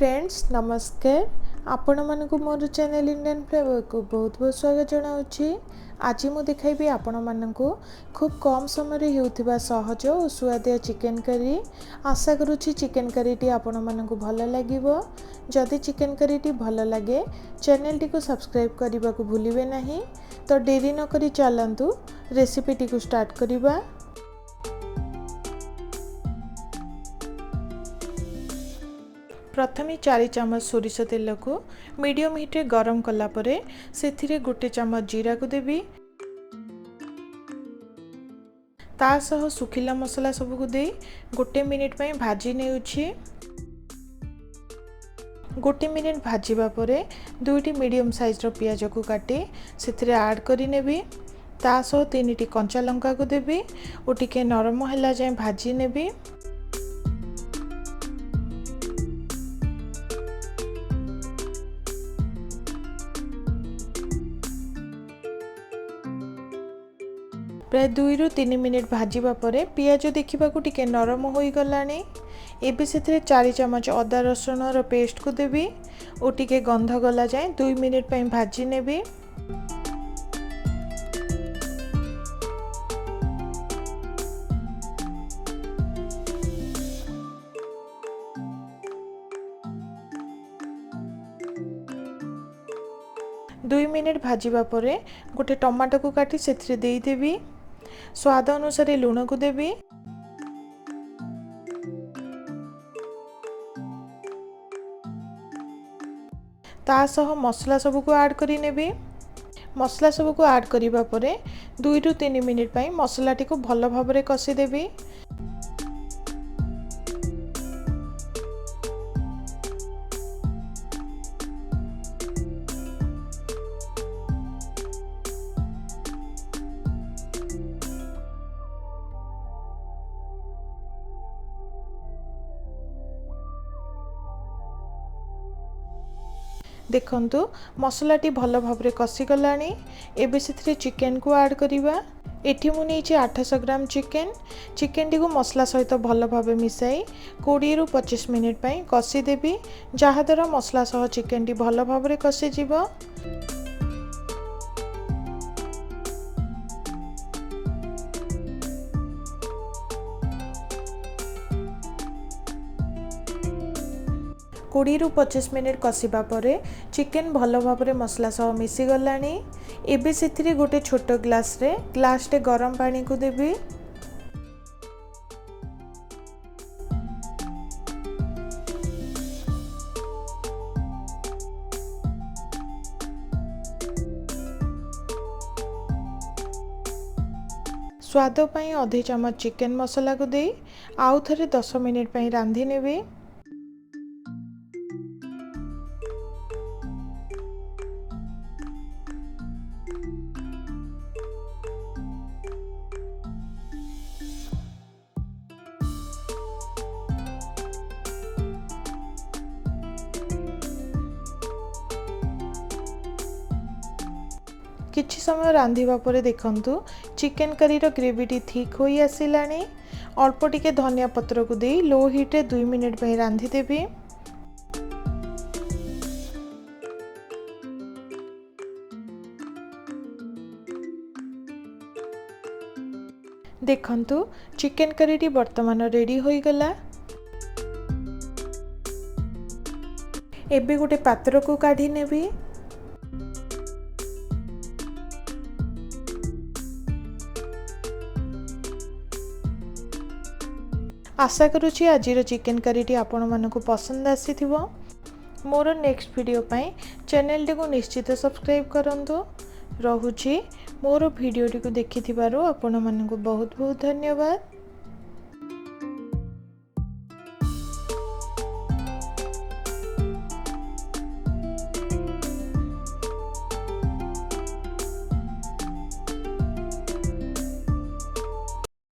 Friends नमस्कार आपण मानक मोर चैनल इंडियन फ्लेवर को बहुत बहुत स्वागत जनाऊँगी। आज मु देखाइबी आपण मानक खूब कम समय होउथिबा सहज और सुआदिया चिकन करी। आशा करुछि चिकन करी टी आपण मानक भल लागिबो। जदि चिकन करी टी भल लगे चैनल टी को सब्सक्राइब करने को भूलिबे नहीं। तो देरी न करी चलंतु रेसिपी टी को स्टार्ट करिबा। प्रथमे 4 चम्मच सोरिष तेल को मीडियम हीट रे गरम कला परे सेथिरे गोटे चम्मच जीरा को देबी। ता सह सुखिला मसला सब को दे गोटे मिनिट पई भाजी नेउछि। गोटे मिनिट भाजीबा परे दुईटी मीडियम साइज रो पियाज को काटी सेथिरे ऐड करि नेबी। ता सह 3टी कंचा लंका को देबी ओ टिके नरम हैला जाय भाजी नेबी। प्राय 2 ରୁ 3 मिनिट भाजीबा परे पियाज देखा टिके नरम हो गलानी। एबे सेथिरे 4 चम्मच अदा रसुण रो पेस्ट को देबी ओ टिके गंध गला जाए 2 मिनिट पई भाजी नेबी। दुई मिनिट भाजीबा परे गोटे टमाटो को काटी सेथिरे देई देबी। स्वाद अनुसार लूण को देबी। ता सह मसला सब को ऐड करि नेबी। मसला सब को ऐड करिबा परे 2 ରୁ 3 मिनिट पई मसला टी को भल भाबरे कसी देबी। देखंतु मसलाटी भल भाबरे कसी गलानी। एबे सेथिरे चिकन को ऐड करिबा। एठी मु नेछि 800 ग्राम चिकन। चिकन टी को मसला सहित भल भाबे मिसाई 20 ରୁ 25 मिनिट पई कसी देबी जहा द्वारा मसला सह चिकन टी भल भाबरे कसी जिवो। कोड़ी ରୁ 25 मिनिट कसिबा परे चिकन भल भाबरे मसला सह मिसी गलानी। एबे सेथिरे गोटे छोटो ग्लास टे गरम पानी को देबी। स्वाद पई आधे चम्मच चिकन मसला को दे आउ थरे 10 मिनिट पई रांधी नेबी। किछि समय रांधिबा परे देखंतु चिकन करी रो ग्रेवी ठीक होई आसिलानी। अल्प टिके धनिया पत्र को दे लो हीट रे 2 मिनिट पई रांधी देबी। देखंतु चिकन करी टी वर्तमान रेडी होई गला। एबे गोटे पात्र को काढी नेबी। आशा करुछि आजिर चिकन करी टी आपण मानकु पसंद आसीथिबो। मोर नेक्स्ट वीडियो पई चैनल टी को निश्चित सब्सक्राइब करंतु। रहुछि मोर वीडियो टी को देखिथिबारो आपण मानकु बहुत बहुत धन्यवाद।